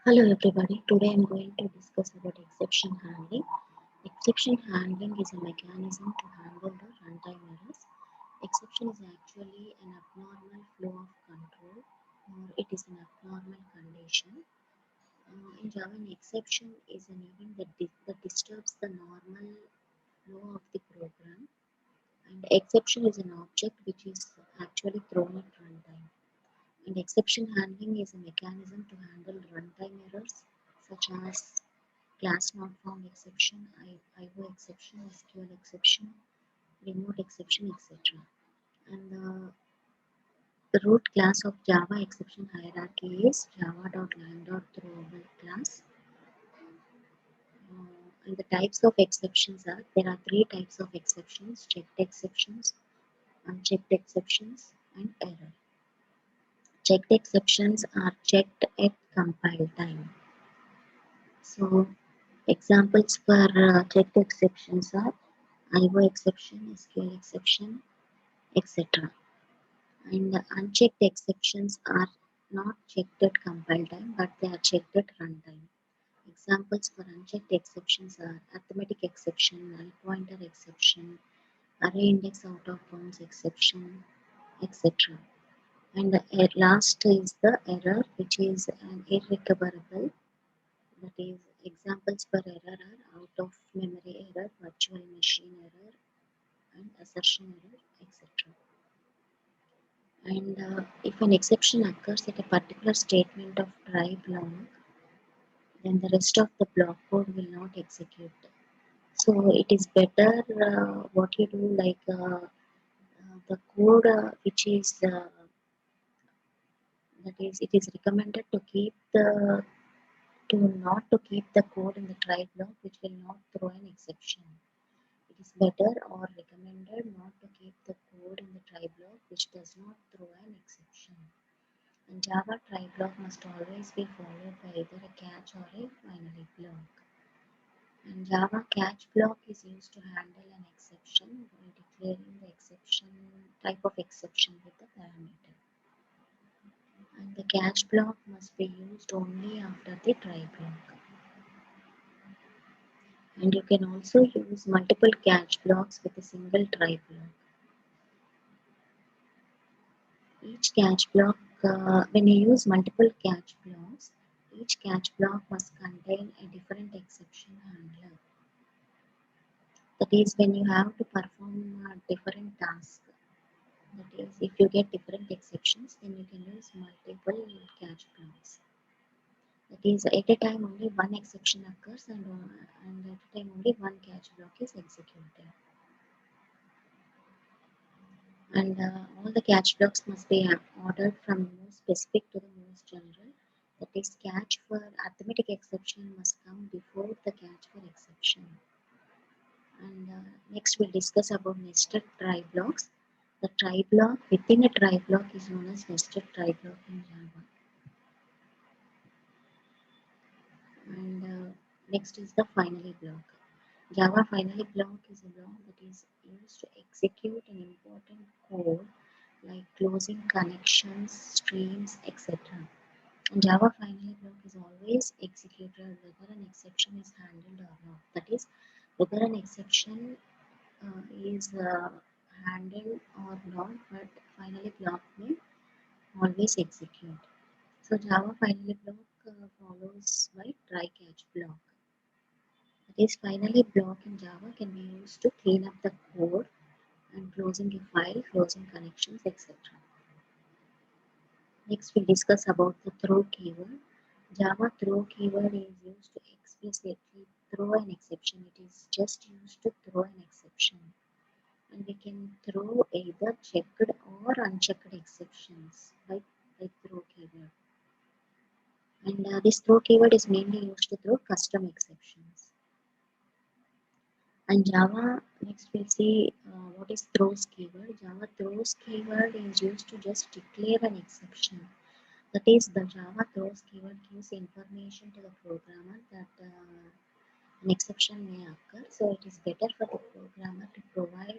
Hello everybody, today I am going to discuss about exception handling. Exception handling is a mechanism to handle the runtime errors. Exception is actually an abnormal flow of control or it is an abnormal condition. In Java, an exception is an event that disturbs the normal flow of the program, and exception is an object which is actually thrown at runtime. And exception handling is a mechanism to handle runtime errors such as class not found exception, IO exception, SQL exception, remote exception, etc. And the root class of Java exception hierarchy is java.lang.throwable class. And the types of exceptions are there are three types of exceptions: checked exceptions, unchecked exceptions, and error. Checked exceptions are checked at compile time. So examples for checked exceptions are IO exception, SQL exception, etc. And unchecked exceptions are not checked at compile time but they are checked at runtime. Examples for unchecked exceptions are arithmetic exception, null pointer exception, array index out of bounds exception, etc. And the last is the error, which is an irrecoverable. That is, examples for error are out of memory error, virtual machine error, and assertion error, etc. And if an exception occurs at a particular statement of try block, then the rest of the block code will not execute. So it is better what you do like the code which is that is it is recommended to keep the to not to keep the code in the try block which will not throw an exception. It is better or recommended not to keep the code in the try block which does not throw an exception. In Java, try block must always be followed by either a catch or a finally block. And Java catch block is used to handle an exception by declaring the exception type of exception with the parameter. And the catch block must be used only after the try block. And you can also use multiple catch blocks with a single try block. Each catch block, when you use multiple catch blocks, each catch block must contain a different exception handler. That is when you have to perform different tasks. That is, if you get different exceptions, then you can use multiple catch blocks. That is, at a time only one exception occurs and at a time only one catch block is executed. And all the catch blocks must be ordered from most specific to the most general. That is, catch for arithmetic exception must come before the catch for exception. And next we'll discuss about nested try blocks. The try block within a try block is known as nested try block in Java. And next is the finally block. Java finally block is a block that is used to execute an important code like closing connections, streams, etc. And Java finally block is always executed whether an exception is handled or not. That is, whether an exception is handled or not, but finally block may always execute. So Java finally block follows by try catch block. That is, finally block in Java can be used to clean up the code and closing a file, closing connections, etc. Next we'll discuss about the throw keyword. Java throw keyword is used to explicitly throw an exception. It is just used to throw an exception. And we can throw either checked or unchecked exceptions by throw keyword. And this throw keyword is mainly used to throw custom exceptions. And Java, next we'll see what is throws keyword. Java throws keyword is used to just declare an exception. That is, the Java throws keyword gives information to the programmer that an exception may occur. So it is better for the programmer to provide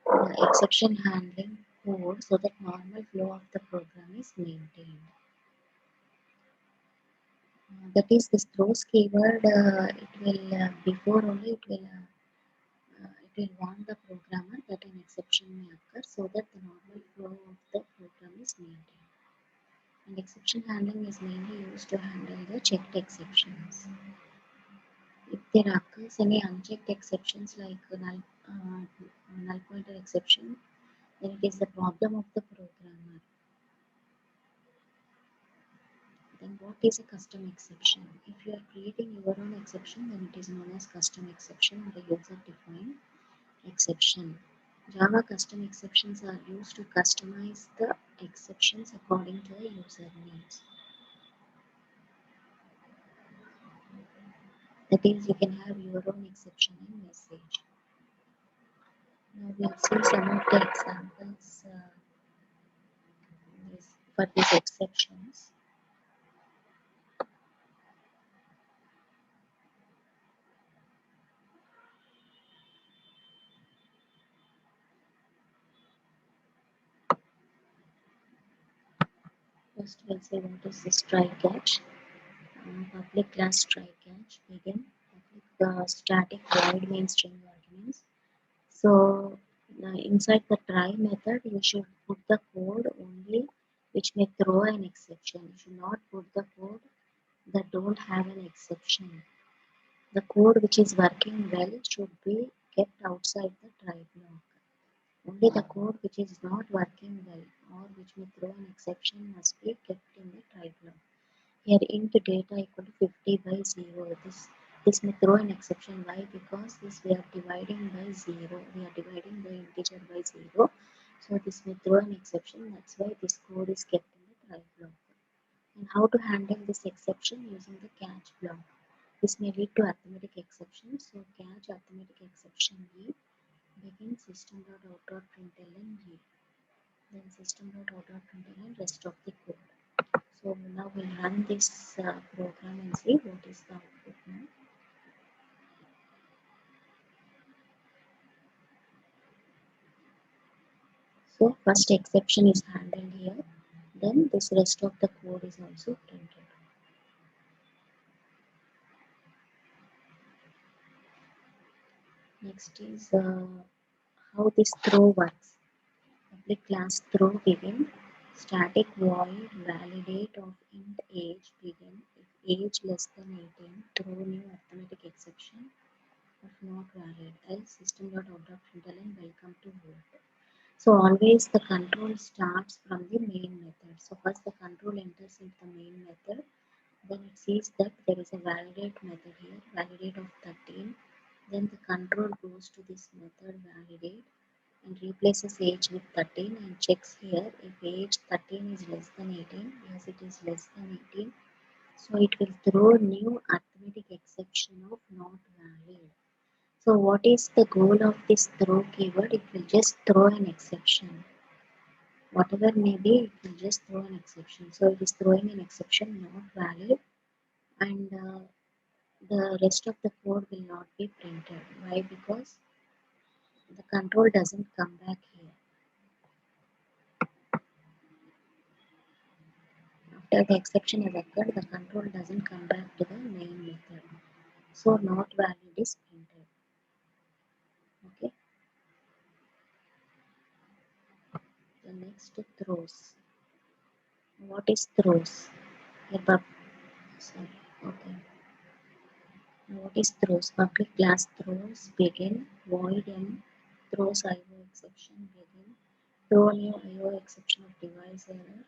the exception handling code so that normal flow of the program is maintained. That is this throws keyword. It will before only it will warn the programmer that an exception may occur so that the normal flow of the program is maintained. And exception handling is mainly used to handle the checked exceptions. If there occurs any unchecked exceptions like null pointer exception, then it is the problem of the programmer. Then what is a custom exception? If you are creating your own exception, then it is known as custom exception or a user defined exception. Java custom exceptions are used to customize the exceptions according to the user needs. That is, you can have your own exception and message. Now we'll see some of the examples for these exceptions. First, we'll say what is this try catch. Public class try catch begin public static void main string arguments. So inside the try method, you should put the code only which may throw an exception. You should not put the code that don't have an exception. The code which is working well should be kept outside the try block. Only the code which is not working well or which may throw an exception must be kept in the try block. Here int data equal to 50 by 0. This may throw an exception. Why? Because this we are dividing by 0. We are dividing the integer by 0. So this may throw an exception. That's why this code is kept in the try block. And how to handle this exception using the catch block. This may lead to arithmetic exception. So catch arithmetic exception E begin system.out.println G. Then system.out.println rest of the code. So now we'll run this program and see what is the output now. So first exception is handled here. Then this rest of the code is also printed. Next is how this throw works. Public class throw begin. Static void validate of int age begin. If age less than 18, throw new arithmetic exception of not valid. Else system.out.println welcome to world. So always the control starts from the main method. So first the control enters into the main method. Then it sees that there is a validate method here, validate of 13. Then the control goes to this method validate and replaces age with 13 and checks here if age 13 is less than 18. Yes, it is less than 18. So it will throw new arithmetic exception of not valid. So what is the goal of this throw keyword? It will just throw an exception. Whatever may be, it will just throw an exception. So it is throwing an exception not valid, and the rest of the code will not be printed. Why? Because the control doesn't come back here. After the exception has occurred, the control doesn't come back to the main method. So not valid is printed. Okay. The next throws. What is throws? Here, sorry. Okay. What is throws? Public class throws begin void and throws IO exception begin throw new IO exception of device error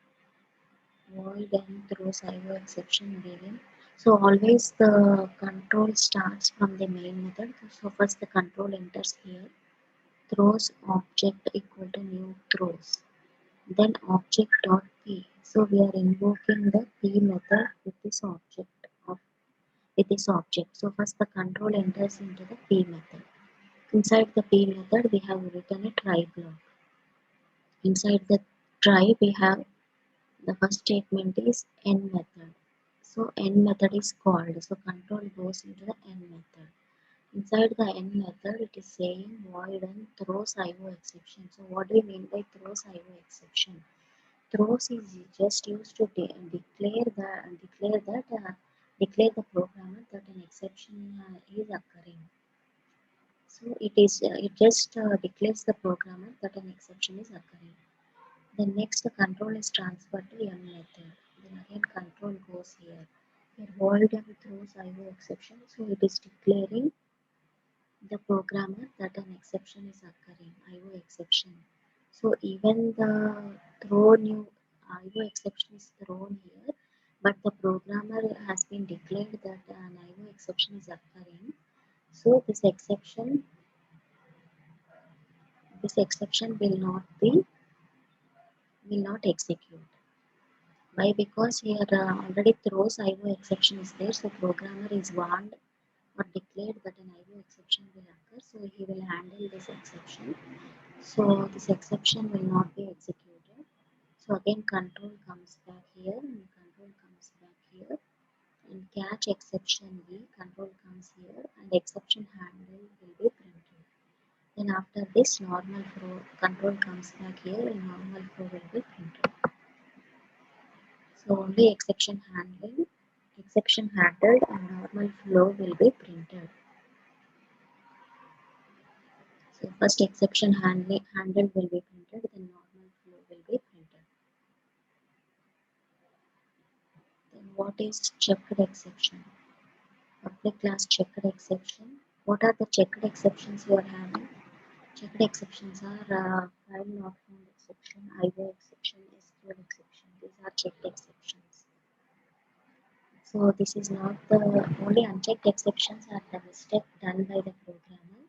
void and throws IO exception begin. So always the control starts from the main method. So first the control enters here throws object equal to new throws. Then object dot p. So we are invoking the p method with this object of with this object. So first the control enters into the p method. Inside the p method we have written a try block. Inside the try we have the first statement is n method. So n method is called. So control goes into the n method. Inside the n method it is saying void and throws IO exception. So what do we mean by throws IO exception? Throws is just used to declare that declare the programmer that an exception is occurring. So it just declares the programmer that an exception is occurring. Then next the control is transferred to M method. Then again control goes here. Here hold and throws IO exception. So it is declaring the programmer that an exception is occurring, IO exception. So even the throw new IO exception is thrown here, but the programmer has been declared that an IO exception is occurring. So this exception will not execute. Why? Because here already throws IO exception is there, so programmer is warned or declared that an IO exception will occur, so he will handle this exception. So this exception will not be executed. So again control comes back here and control comes back here and catch exception B, control comes here and exception handle will be printed. Then after this normal flow control comes back here and normal flow will be printed. So only exception handled and normal flow will be printed. So first exception handled will be printed, then normal flow will be printed. Then what is checked exception? Public class checked exception. What are the checked exceptions you are having? Checked exceptions are file not found exception, IO exception, SQL exception. These are checked exceptions. So this is not the only unchecked exceptions are the mistake done by the programmer.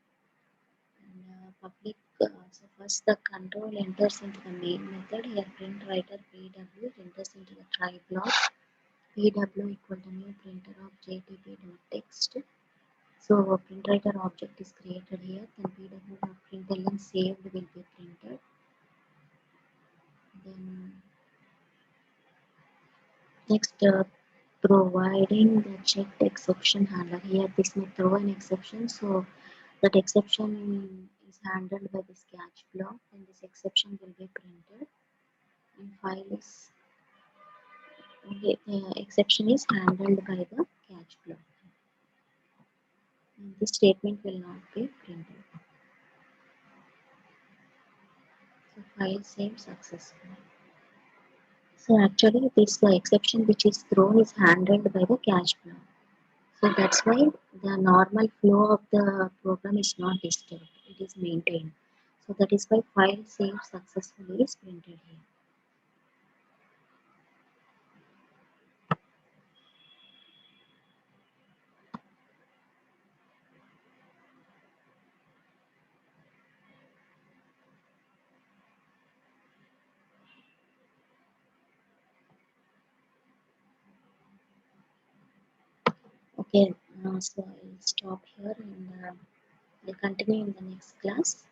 And so first the control enters into the main method. Here print writer PW enters into the try block. PW equal to new printer of JTP.text. So print writer object is created here. Then PW.println saved will be printed. Then next providing the checked exception handler. Here this may throw an exception. So that exception is handled by this catch block and this exception will be printed and file is the exception is handled by the catch block and this statement will not be printed. So file saved successfully. So actually this exception which is thrown is handled by the catch block. So that's why the normal flow of the program is not disturbed. It is maintained. So that is why file saved successfully is printed here. Okay, so I'll stop here and I'll continue in the next class.